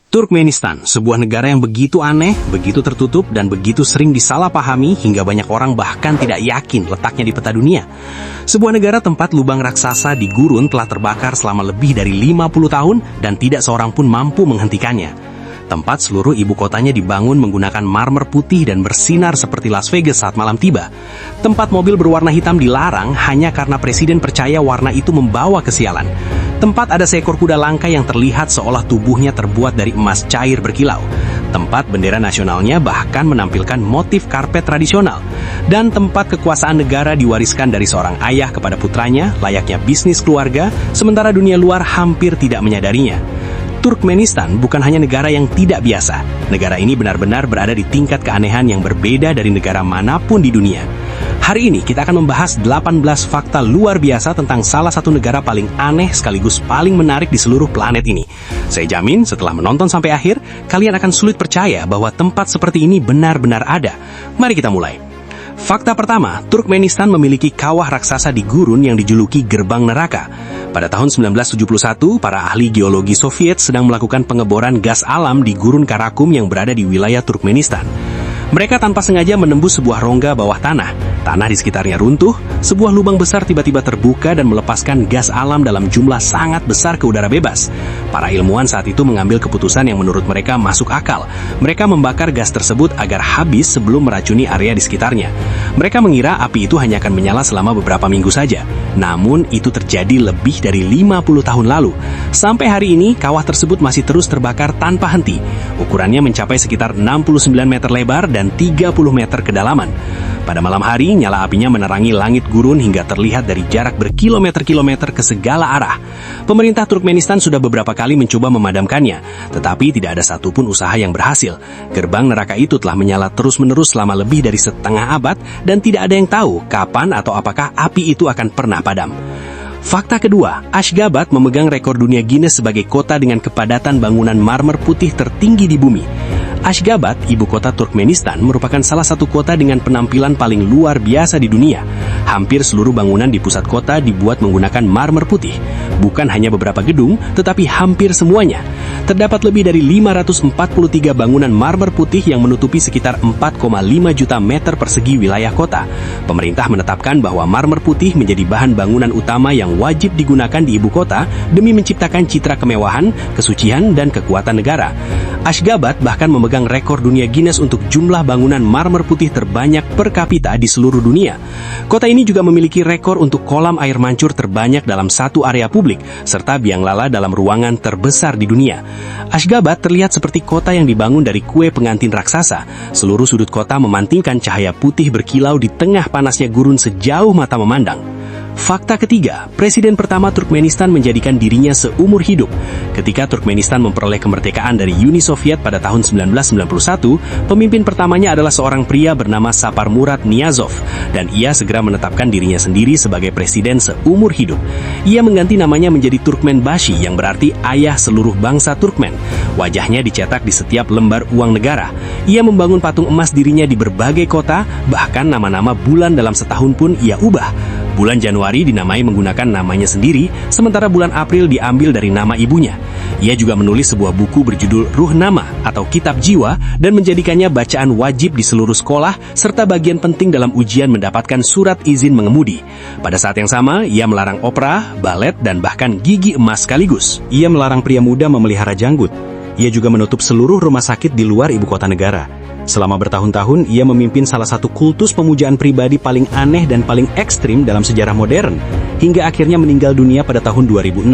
Turkmenistan, sebuah negara yang begitu aneh, begitu tertutup, dan begitu sering disalahpahami hingga banyak orang bahkan tidak yakin letaknya di peta dunia. Sebuah negara tempat lubang raksasa di gurun telah terbakar selama lebih dari 50 tahun dan tidak seorang pun mampu menghentikannya. Tempat seluruh ibu kotanya dibangun menggunakan marmer putih dan bersinar seperti Las Vegas saat malam tiba. Tempat mobil berwarna hitam dilarang hanya karena presiden percaya warna itu membawa kesialan. Tempat ada seekor kuda langka yang terlihat seolah tubuhnya terbuat dari emas cair berkilau. Tempat bendera nasionalnya bahkan menampilkan motif karpet tradisional. Dan tempat kekuasaan negara diwariskan dari seorang ayah kepada putranya, layaknya bisnis keluarga, sementara dunia luar hampir tidak menyadarinya. Turkmenistan bukan hanya negara yang tidak biasa. Negara ini benar-benar berada di tingkat keanehan yang berbeda dari negara manapun di dunia. Hari ini kita akan membahas 18 fakta luar biasa tentang salah satu negara paling aneh sekaligus paling menarik di seluruh planet ini. Saya jamin setelah menonton sampai akhir, kalian akan sulit percaya bahwa tempat seperti ini benar-benar ada. Mari kita mulai. Fakta pertama, Turkmenistan memiliki kawah raksasa di gurun yang dijuluki Gerbang Neraka. Pada tahun 1971, para ahli geologi Soviet sedang melakukan pengeboran gas alam di gurun Karakum yang berada di wilayah Turkmenistan. Mereka tanpa sengaja menembus sebuah rongga bawah tanah. Tanah di sekitarnya runtuh, sebuah lubang besar tiba-tiba terbuka dan melepaskan gas alam dalam jumlah sangat besar ke udara bebas. Para ilmuwan saat itu mengambil keputusan yang menurut mereka masuk akal. Mereka membakar gas tersebut agar habis sebelum meracuni area di sekitarnya. Mereka mengira api itu hanya akan menyala selama beberapa minggu saja. Namun, itu terjadi lebih dari 50 tahun lalu. Sampai hari ini, kawah tersebut masih terus terbakar tanpa henti. Ukurannya mencapai sekitar 69 meter lebar dan 30 meter kedalaman. Pada malam hari, nyala apinya menerangi langit gurun hingga terlihat dari jarak berkilometer-kilometer ke segala arah. Pemerintah Turkmenistan sudah beberapa kali mencoba memadamkannya, tetapi tidak ada satupun usaha yang berhasil. Gerbang neraka itu telah menyala terus-menerus selama lebih dari setengah abad dan tidak ada yang tahu kapan atau apakah api itu akan pernah padam. Fakta kedua, Ashgabat memegang rekor dunia Guinness sebagai kota dengan kepadatan bangunan marmer putih tertinggi di bumi. Ashgabat, ibu kota Turkmenistan, merupakan salah satu kota dengan penampilan paling luar biasa di dunia. Hampir seluruh bangunan di pusat kota dibuat menggunakan marmer putih. Bukan hanya beberapa gedung, tetapi hampir semuanya. Terdapat lebih dari 543 bangunan marmer putih yang menutupi sekitar 4,5 juta meter persegi wilayah kota. Pemerintah menetapkan bahwa marmer putih menjadi bahan bangunan utama yang wajib digunakan di ibu kota demi menciptakan citra kemewahan, kesucian, dan kekuatan negara. Ashgabat bahkan memegang rekor dunia Guinness untuk jumlah bangunan marmer putih terbanyak per kapita di seluruh dunia. Kota ini juga memiliki rekor untuk kolam air mancur terbanyak dalam satu area publik, serta biang lala dalam ruangan terbesar di dunia. Ashgabat terlihat seperti kota yang dibangun dari kue pengantin raksasa. Seluruh sudut kota memantingkan cahaya putih berkilau di tengah panasnya gurun sejauh mata memandang. Fakta ketiga, Presiden pertama Turkmenistan menjadikan dirinya seumur hidup. Ketika Turkmenistan memperoleh kemerdekaan dari Uni Soviet pada tahun 1991, pemimpin pertamanya adalah seorang pria bernama Saparmurat Niyazov, dan ia segera menetapkan dirinya sendiri sebagai presiden seumur hidup. Ia mengganti namanya menjadi Turkmenbashi, yang berarti ayah seluruh bangsa Turkmen. Wajahnya dicetak di setiap lembar uang negara. Ia membangun patung emas dirinya di berbagai kota, bahkan nama-nama bulan dalam setahun pun ia ubah. Bulan Januari dinamai menggunakan namanya sendiri, sementara bulan April diambil dari nama ibunya. Ia juga menulis sebuah buku berjudul Ruh Nama atau Kitab Jiwa dan menjadikannya bacaan wajib di seluruh sekolah serta bagian penting dalam ujian mendapatkan surat izin mengemudi. Pada saat yang sama, ia melarang opera, balet, dan bahkan gigi emas sekaligus. Ia melarang pria muda memelihara janggut. Ia juga menutup seluruh rumah sakit di luar ibu kota negara. Selama bertahun-tahun, ia memimpin salah satu kultus pemujaan pribadi paling aneh dan paling ekstrim dalam sejarah modern, hingga akhirnya meninggal dunia pada tahun 2006.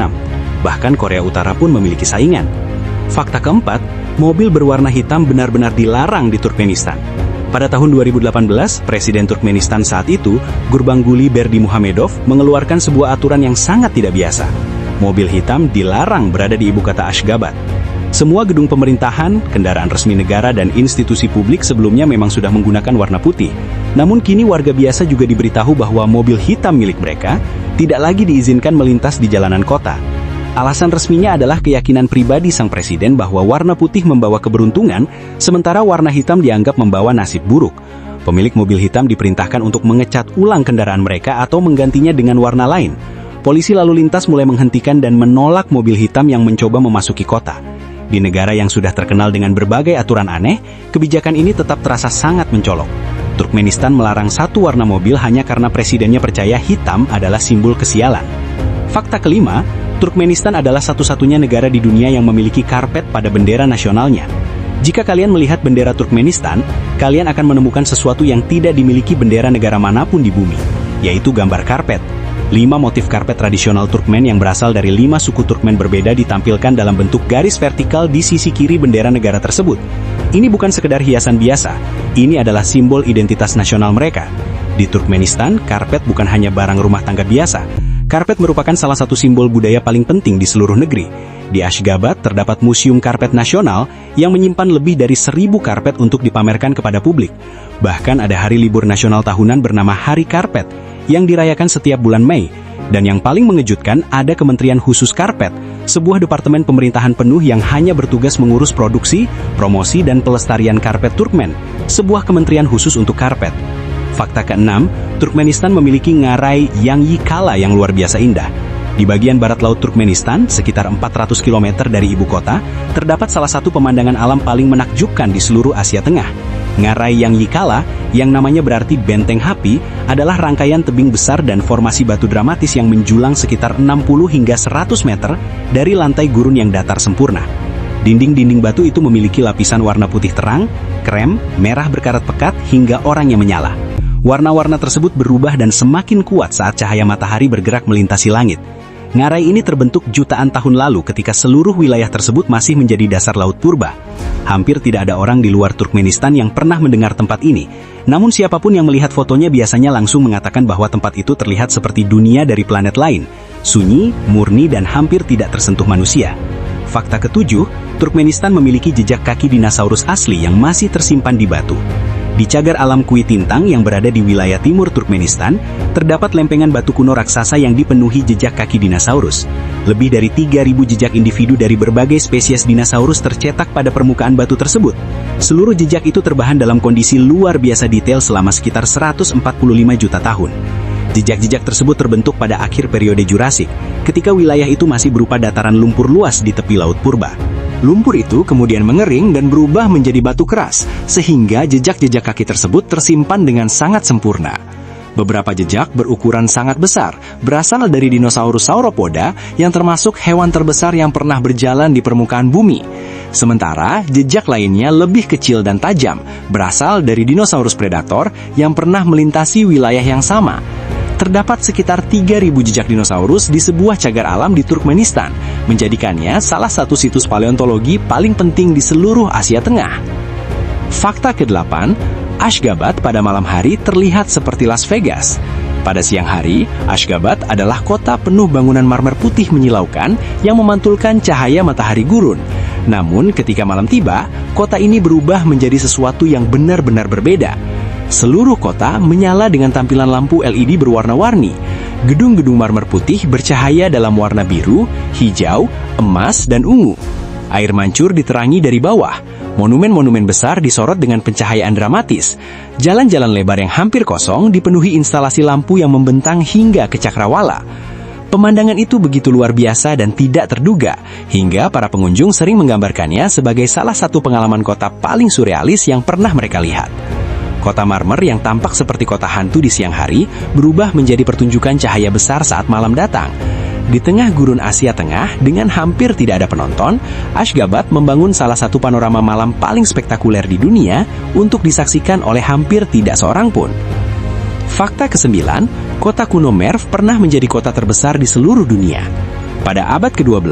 Bahkan Korea Utara pun memiliki saingan. Fakta keempat, mobil berwarna hitam benar-benar dilarang di Turkmenistan. Pada tahun 2018, Presiden Turkmenistan saat itu, Gurbanguly Berdimuhamedov, mengeluarkan sebuah aturan yang sangat tidak biasa. Mobil hitam dilarang berada di ibu kota Ashgabat. Semua gedung pemerintahan, kendaraan resmi negara, dan institusi publik sebelumnya memang sudah menggunakan warna putih. Namun kini warga biasa juga diberitahu bahwa mobil hitam milik mereka tidak lagi diizinkan melintas di jalanan kota. Alasan resminya adalah keyakinan pribadi sang presiden bahwa warna putih membawa keberuntungan, sementara warna hitam dianggap membawa nasib buruk. Pemilik mobil hitam diperintahkan untuk mengecat ulang kendaraan mereka atau menggantinya dengan warna lain. Polisi lalu lintas mulai menghentikan dan menolak mobil hitam yang mencoba memasuki kota. Di negara yang sudah terkenal dengan berbagai aturan aneh, kebijakan ini tetap terasa sangat mencolok. Turkmenistan melarang satu warna mobil hanya karena presidennya percaya hitam adalah simbol kesialan. Fakta kelima, Turkmenistan adalah satu-satunya negara di dunia yang memiliki karpet pada bendera nasionalnya. Jika kalian melihat bendera Turkmenistan, kalian akan menemukan sesuatu yang tidak dimiliki bendera negara manapun di bumi, yaitu gambar karpet. 5 motif karpet tradisional Turkmen yang berasal dari 5 suku Turkmen berbeda ditampilkan dalam bentuk garis vertikal di sisi kiri bendera negara tersebut. Ini bukan sekedar hiasan biasa, ini adalah simbol identitas nasional mereka. Di Turkmenistan, karpet bukan hanya barang rumah tangga biasa. Karpet merupakan salah satu simbol budaya paling penting di seluruh negeri. Di Ashgabat terdapat Museum Karpet Nasional yang menyimpan lebih dari 1000 karpet untuk dipamerkan kepada publik. Bahkan ada hari libur nasional tahunan bernama Hari Karpet yang dirayakan setiap bulan Mei. Dan yang paling mengejutkan, ada Kementerian Khusus Karpet, sebuah departemen pemerintahan penuh yang hanya bertugas mengurus produksi, promosi, dan pelestarian karpet Turkmen, sebuah kementerian khusus untuk karpet. Fakta keenam, Turkmenistan memiliki ngarai Yang Yikala yang luar biasa indah. Di bagian barat laut Turkmenistan, sekitar 400 km dari ibu kota, terdapat salah satu pemandangan alam paling menakjubkan di seluruh Asia Tengah. Ngarai Yang Yikala, yang namanya berarti benteng Hapi, adalah rangkaian tebing besar dan formasi batu dramatis yang menjulang sekitar 60 hingga 100 meter dari lantai gurun yang datar sempurna. Dinding-dinding batu itu memiliki lapisan warna putih terang, krem, merah berkarat pekat, hingga oranye menyala. Warna-warna tersebut berubah dan semakin kuat saat cahaya matahari bergerak melintasi langit. Ngarai ini terbentuk jutaan tahun lalu ketika seluruh wilayah tersebut masih menjadi dasar laut purba. Hampir tidak ada orang di luar Turkmenistan yang pernah mendengar tempat ini. Namun siapapun yang melihat fotonya biasanya langsung mengatakan bahwa tempat itu terlihat seperti dunia dari planet lain. Sunyi, murni, dan hampir tidak tersentuh manusia. Fakta ketujuh, Turkmenistan memiliki jejak kaki dinosaurus asli yang masih tersimpan di batu. Di cagar alam Kui Tintang yang berada di wilayah timur Turkmenistan, terdapat lempengan batu kuno raksasa yang dipenuhi jejak kaki dinosaurus. Lebih dari 3.000 jejak individu dari berbagai spesies dinosaurus tercetak pada permukaan batu tersebut. Seluruh jejak itu terbahan dalam kondisi luar biasa detail selama sekitar 145 juta tahun. Jejak-jejak tersebut terbentuk pada akhir periode Jurasik, ketika wilayah itu masih berupa dataran lumpur luas di tepi laut purba. Lumpur itu kemudian mengering dan berubah menjadi batu keras, sehingga jejak-jejak kaki tersebut tersimpan dengan sangat sempurna. Beberapa jejak berukuran sangat besar, berasal dari dinosaurus sauropoda yang termasuk hewan terbesar yang pernah berjalan di permukaan bumi. Sementara, jejak lainnya lebih kecil dan tajam, berasal dari dinosaurus predator yang pernah melintasi wilayah yang sama. Terdapat sekitar 3.000 jejak dinosaurus di sebuah cagar alam di Turkmenistan, menjadikannya salah satu situs paleontologi paling penting di seluruh Asia Tengah. Fakta ke-8, Ashgabat pada malam hari terlihat seperti Las Vegas. Pada siang hari, Ashgabat adalah kota penuh bangunan marmer putih menyilaukan yang memantulkan cahaya matahari gurun. Namun ketika malam tiba, kota ini berubah menjadi sesuatu yang benar-benar berbeda. Seluruh kota menyala dengan tampilan lampu LED berwarna-warni. Gedung-gedung marmer putih bercahaya dalam warna biru, hijau, emas, dan ungu. Air mancur diterangi dari bawah. Monumen-monumen besar disorot dengan pencahayaan dramatis. Jalan-jalan lebar yang hampir kosong dipenuhi instalasi lampu yang membentang hingga ke cakrawala. Pemandangan itu begitu luar biasa dan tidak terduga, hingga para pengunjung sering menggambarkannya sebagai salah satu pengalaman kota paling surrealis yang pernah mereka lihat. Kota marmer yang tampak seperti kota hantu di siang hari berubah menjadi pertunjukan cahaya besar saat malam datang. Di tengah gurun Asia Tengah dengan hampir tidak ada penonton, Ashgabat membangun salah satu panorama malam paling spektakuler di dunia untuk disaksikan oleh hampir tidak seorang pun. Fakta ke-9, kota kuno Merv pernah menjadi kota terbesar di seluruh dunia. Pada abad ke-12,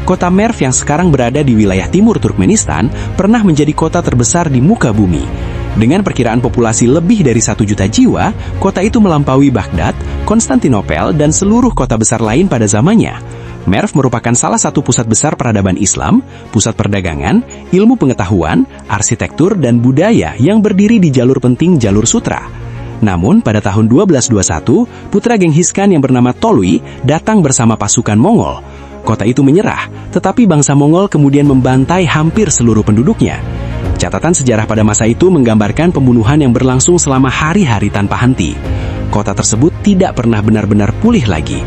kota Merv yang sekarang berada di wilayah timur Turkmenistan pernah menjadi kota terbesar di muka bumi. Dengan perkiraan populasi lebih dari 1 juta jiwa, kota itu melampaui Baghdad, Konstantinopel, dan seluruh kota besar lain pada zamannya. Merv merupakan salah satu pusat besar peradaban Islam, pusat perdagangan, ilmu pengetahuan, arsitektur, dan budaya yang berdiri di jalur penting jalur sutra. Namun, pada tahun 1221, putra Genghis Khan yang bernama Tolui datang bersama pasukan Mongol. Kota itu menyerah, tetapi bangsa Mongol kemudian membantai hampir seluruh penduduknya. Catatan sejarah pada masa itu menggambarkan pembunuhan yang berlangsung selama hari-hari tanpa henti. Kota tersebut tidak pernah benar-benar pulih lagi.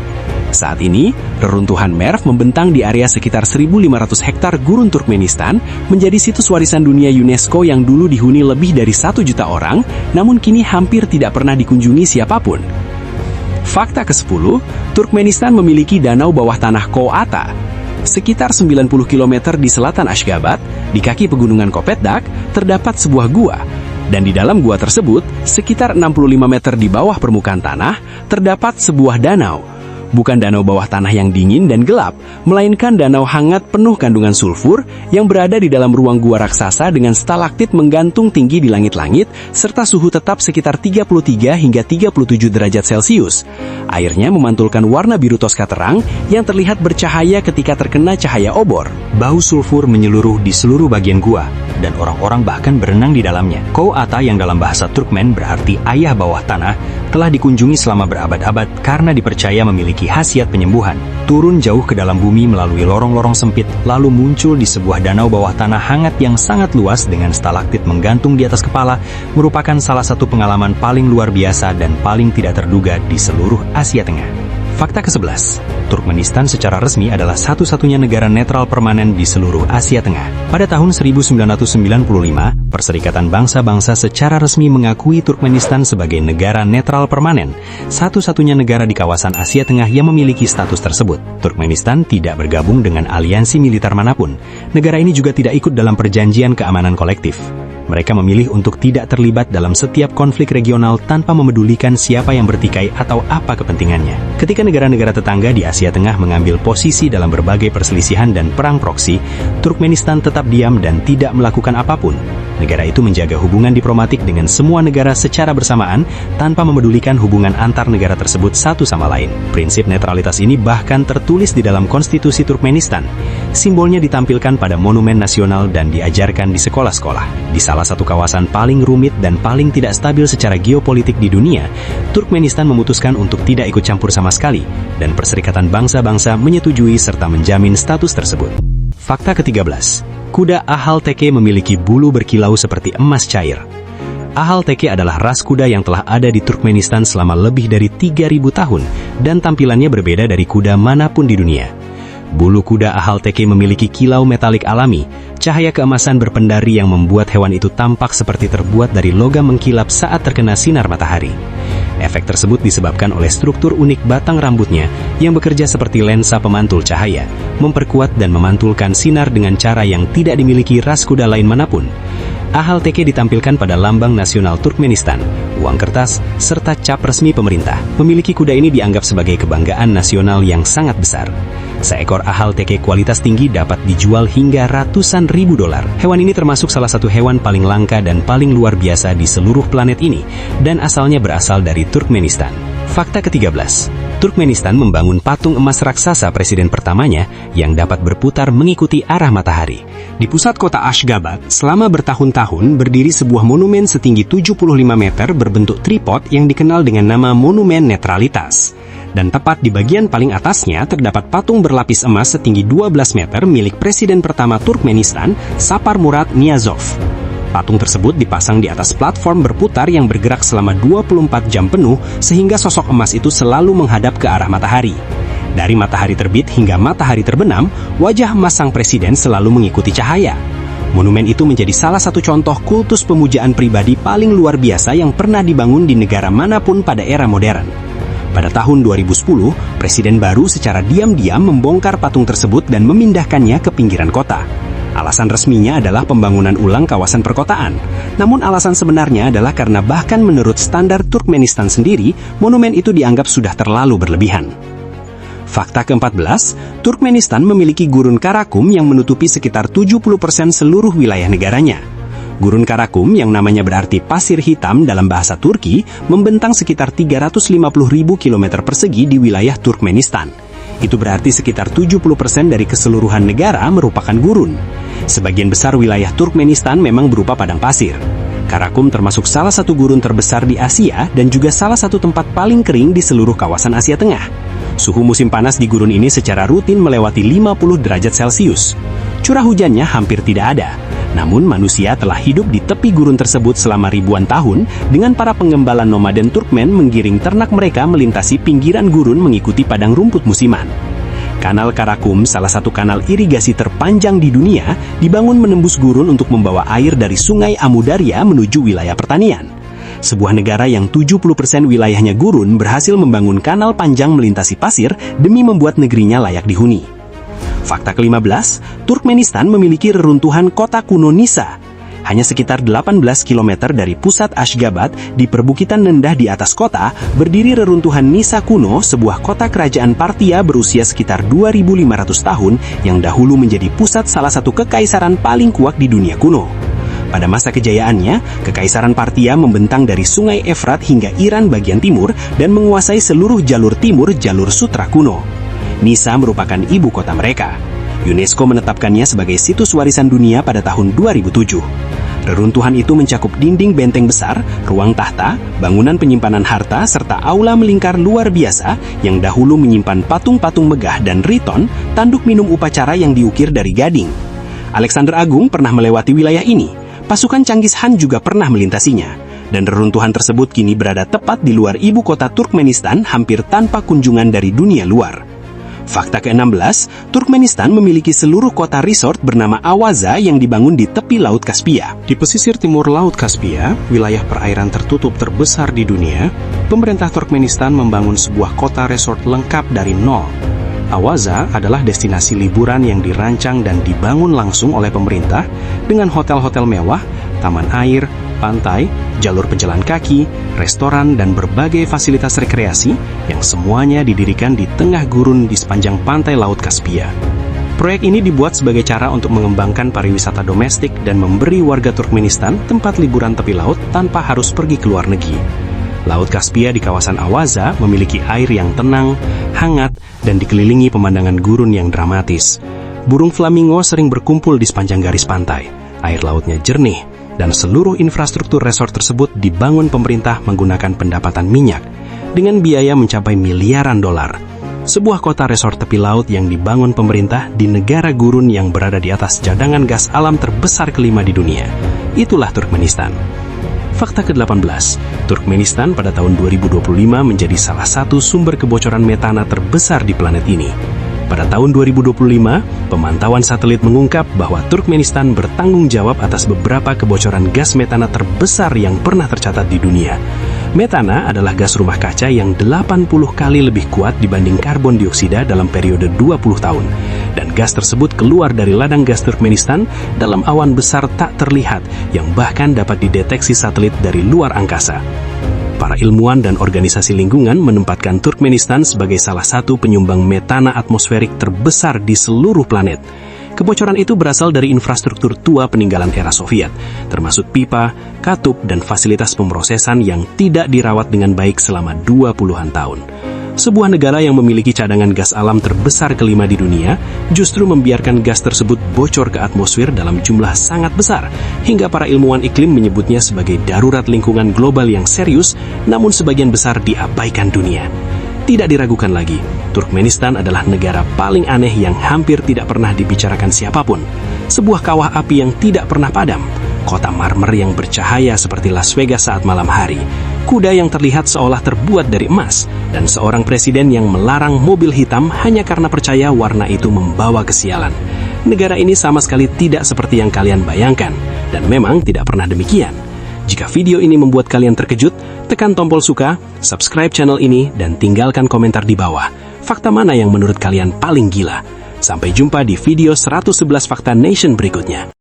Saat ini, reruntuhan Merv membentang di area sekitar 1.500 hektar gurun Turkmenistan menjadi situs warisan dunia UNESCO yang dulu dihuni lebih dari 1 juta orang, namun kini hampir tidak pernah dikunjungi siapapun. Fakta ke-10, Turkmenistan memiliki danau bawah tanah Ko-Ata. Sekitar 90 km di selatan Ashgabat, di kaki pegunungan Kopetdak, terdapat sebuah gua. Dan di dalam gua tersebut, sekitar 65 meter di bawah permukaan tanah, terdapat sebuah danau. Bukan danau bawah tanah yang dingin dan gelap, melainkan danau hangat penuh kandungan sulfur yang berada di dalam ruang gua raksasa dengan stalaktit menggantung tinggi di langit-langit serta suhu tetap sekitar 33 hingga 37 derajat Celcius. Airnya memantulkan warna biru toska terang yang terlihat bercahaya ketika terkena cahaya obor. Bau sulfur menyeluruh di seluruh bagian gua, dan orang-orang bahkan berenang di dalamnya. Ko-Ata yang dalam bahasa Turkmen berarti ayah bawah tanah, telah dikunjungi selama berabad-abad karena dipercaya memiliki khasiat penyembuhan. Turun jauh ke dalam bumi melalui lorong-lorong sempit, lalu muncul di sebuah danau bawah tanah hangat yang sangat luas dengan stalaktit menggantung di atas kepala, merupakan salah satu pengalaman paling luar biasa dan paling tidak terduga di seluruh Asia Tengah. Fakta ke-11, Turkmenistan secara resmi adalah satu-satunya negara netral permanen di seluruh Asia Tengah. Pada tahun 1995, Perserikatan Bangsa-Bangsa secara resmi mengakui Turkmenistan sebagai negara netral permanen, satu-satunya negara di kawasan Asia Tengah yang memiliki status tersebut. Turkmenistan tidak bergabung dengan aliansi militer manapun. Negara ini juga tidak ikut dalam perjanjian keamanan kolektif. Mereka memilih untuk tidak terlibat dalam setiap konflik regional tanpa memedulikan siapa yang bertikai atau apa kepentingannya. Ketika negara-negara tetangga di Asia Tengah mengambil posisi dalam berbagai perselisihan dan perang proksi, Turkmenistan tetap diam dan tidak melakukan apapun. Negara itu menjaga hubungan diplomatik dengan semua negara secara bersamaan tanpa memedulikan hubungan antar negara tersebut satu sama lain. Prinsip netralitas ini bahkan tertulis di dalam konstitusi Turkmenistan. Simbolnya ditampilkan pada monumen nasional dan diajarkan di sekolah-sekolah. Di salah satu kawasan paling rumit dan paling tidak stabil secara geopolitik di dunia, Turkmenistan memutuskan untuk tidak ikut campur sama sekali, dan Perserikatan Bangsa-Bangsa menyetujui serta menjamin status tersebut. Fakta ke-13, kuda Ahal Teke memiliki bulu berkilau seperti emas cair. Ahal Teke adalah ras kuda yang telah ada di Turkmenistan selama lebih dari 3.000 tahun dan tampilannya berbeda dari kuda manapun di dunia. Bulu kuda Ahal Teke memiliki kilau metalik alami, cahaya keemasan berpendari yang membuat hewan itu tampak seperti terbuat dari logam mengkilap saat terkena sinar matahari. Efek tersebut disebabkan oleh struktur unik batang rambutnya yang bekerja seperti lensa pemantul cahaya, memperkuat dan memantulkan sinar dengan cara yang tidak dimiliki ras kuda lain manapun. Ahal Teke ditampilkan pada lambang nasional Turkmenistan, uang kertas, serta cap resmi pemerintah. Memiliki kuda ini dianggap sebagai kebanggaan nasional yang sangat besar. Seekor Ahal Teke kualitas tinggi dapat dijual hingga ratusan ribu dolar. Hewan ini termasuk salah satu hewan paling langka dan paling luar biasa di seluruh planet ini, dan asalnya berasal dari Turkmenistan. Fakta ke-13, Turkmenistan membangun patung emas raksasa presiden pertamanya yang dapat berputar mengikuti arah matahari. Di pusat kota Ashgabat, selama bertahun-tahun berdiri sebuah monumen setinggi 75 meter berbentuk tripod yang dikenal dengan nama Monumen Netralitas. Dan tepat di bagian paling atasnya terdapat patung berlapis emas setinggi 12 meter milik presiden pertama Turkmenistan, Sapar Murad Niyazov. Patung tersebut dipasang di atas platform berputar yang bergerak selama 24 jam penuh sehingga sosok emas itu selalu menghadap ke arah matahari. Dari matahari terbit hingga matahari terbenam, wajah emas sang presiden selalu mengikuti cahaya. Monumen itu menjadi salah satu contoh kultus pemujaan pribadi paling luar biasa yang pernah dibangun di negara manapun pada era modern. Pada tahun 2010, presiden baru secara diam-diam membongkar patung tersebut dan memindahkannya ke pinggiran kota. Alasan resminya adalah pembangunan ulang kawasan perkotaan. Namun alasan sebenarnya adalah karena bahkan menurut standar Turkmenistan sendiri, monumen itu dianggap sudah terlalu berlebihan. Fakta ke-14, Turkmenistan memiliki gurun Karakum yang menutupi sekitar 70% seluruh wilayah negaranya. Gurun Karakum yang namanya berarti pasir hitam dalam bahasa Turki membentang sekitar 350.000 km persegi di wilayah Turkmenistan. Itu berarti sekitar 70% dari keseluruhan negara merupakan gurun. Sebagian besar wilayah Turkmenistan memang berupa padang pasir. Karakum termasuk salah satu gurun terbesar di Asia dan juga salah satu tempat paling kering di seluruh kawasan Asia Tengah. Suhu musim panas di gurun ini secara rutin melewati 50 derajat Celcius. Curah hujannya hampir tidak ada. Namun manusia telah hidup di tepi gurun tersebut selama ribuan tahun dengan para pengembala nomaden Turkmen menggiring ternak mereka melintasi pinggiran gurun mengikuti padang rumput musiman. Kanal Karakum, salah satu kanal irigasi terpanjang di dunia, dibangun menembus gurun untuk membawa air dari sungai Amudarya menuju wilayah pertanian. Sebuah negara yang 70% wilayahnya gurun berhasil membangun kanal panjang melintasi pasir demi membuat negerinya layak dihuni. Fakta ke-15, Turkmenistan memiliki reruntuhan kota kuno Nisa. Hanya sekitar 18 km dari pusat Ashgabat, di perbukitan rendah di atas kota, berdiri reruntuhan Nisa kuno, sebuah kota kerajaan Parthia berusia sekitar 2.500 tahun yang dahulu menjadi pusat salah satu kekaisaran paling kuat di dunia kuno. Pada masa kejayaannya, Kekaisaran Parthia membentang dari Sungai Efrat hingga Iran bagian timur dan menguasai seluruh jalur timur jalur Sutra kuno. Nisa merupakan ibu kota mereka. UNESCO menetapkannya sebagai situs warisan dunia pada tahun 2007. Reruntuhan itu mencakup dinding benteng besar, ruang tahta, bangunan penyimpanan harta, serta aula melingkar luar biasa yang dahulu menyimpan patung-patung megah dan riton, tanduk minum upacara yang diukir dari gading. Alexander Agung pernah melewati wilayah ini. Pasukan Changgis Khan juga pernah melintasinya. Dan reruntuhan tersebut kini berada tepat di luar ibu kota Turkmenistan hampir tanpa kunjungan dari dunia luar. Fakta ke-16, Turkmenistan memiliki seluruh kota resort bernama Awaza yang dibangun di tepi Laut Kaspia. Di pesisir timur Laut Kaspia, wilayah perairan tertutup terbesar di dunia, pemerintah Turkmenistan membangun sebuah kota resort lengkap dari nol. Awaza adalah destinasi liburan yang dirancang dan dibangun langsung oleh pemerintah dengan hotel-hotel mewah, taman air, pantai, jalur pejalan kaki, restoran, dan berbagai fasilitas rekreasi yang semuanya didirikan di tengah gurun di sepanjang pantai Laut Kaspia. Proyek ini dibuat sebagai cara untuk mengembangkan pariwisata domestik dan memberi warga Turkmenistan tempat liburan tepi laut tanpa harus pergi ke luar negeri. Laut Kaspia di kawasan Awaza memiliki air yang tenang, hangat, dan dikelilingi pemandangan gurun yang dramatis. Burung flamingo sering berkumpul di sepanjang garis pantai. Air lautnya jernih, dan seluruh infrastruktur resort tersebut dibangun pemerintah menggunakan pendapatan minyak dengan biaya mencapai miliaran dolar. Sebuah kota resort tepi laut yang dibangun pemerintah di negara gurun yang berada di atas cadangan gas alam terbesar kelima di dunia. Itulah Turkmenistan. Fakta ke-18, Turkmenistan pada tahun 2025 menjadi salah satu sumber kebocoran metana terbesar di planet ini. Pada tahun 2025, pemantauan satelit mengungkap bahwa Turkmenistan bertanggung jawab atas beberapa kebocoran gas metana terbesar yang pernah tercatat di dunia. Metana adalah gas rumah kaca yang 80 kali lebih kuat dibanding karbon dioksida dalam periode 20 tahun. Dan gas tersebut keluar dari ladang gas Turkmenistan dalam awan besar tak terlihat yang bahkan dapat dideteksi satelit dari luar angkasa. Para ilmuwan dan organisasi lingkungan menempatkan Turkmenistan sebagai salah satu penyumbang metana atmosferik terbesar di seluruh planet. Kebocoran itu berasal dari infrastruktur tua peninggalan era Soviet, termasuk pipa, katup, dan fasilitas pemrosesan yang tidak dirawat dengan baik selama 20-an tahun. Sebuah negara yang memiliki cadangan gas alam terbesar kelima di dunia justru membiarkan gas tersebut bocor ke atmosfer dalam jumlah sangat besar, hingga para ilmuwan iklim menyebutnya sebagai darurat lingkungan global yang serius, namun sebagian besar diabaikan dunia. Tidak diragukan lagi, Turkmenistan adalah negara paling aneh yang hampir tidak pernah dibicarakan siapapun. Sebuah kawah api yang tidak pernah padam, kota marmer yang bercahaya seperti Las Vegas saat malam hari, kuda yang terlihat seolah terbuat dari emas, dan seorang presiden yang melarang mobil hitam hanya karena percaya warna itu membawa kesialan. Negara ini sama sekali tidak seperti yang kalian bayangkan, dan memang tidak pernah demikian. Jika video ini membuat kalian terkejut, tekan tombol suka, subscribe channel ini, dan tinggalkan komentar di bawah. Fakta mana yang menurut kalian paling gila? Sampai jumpa di video 111 Fakta Nation berikutnya.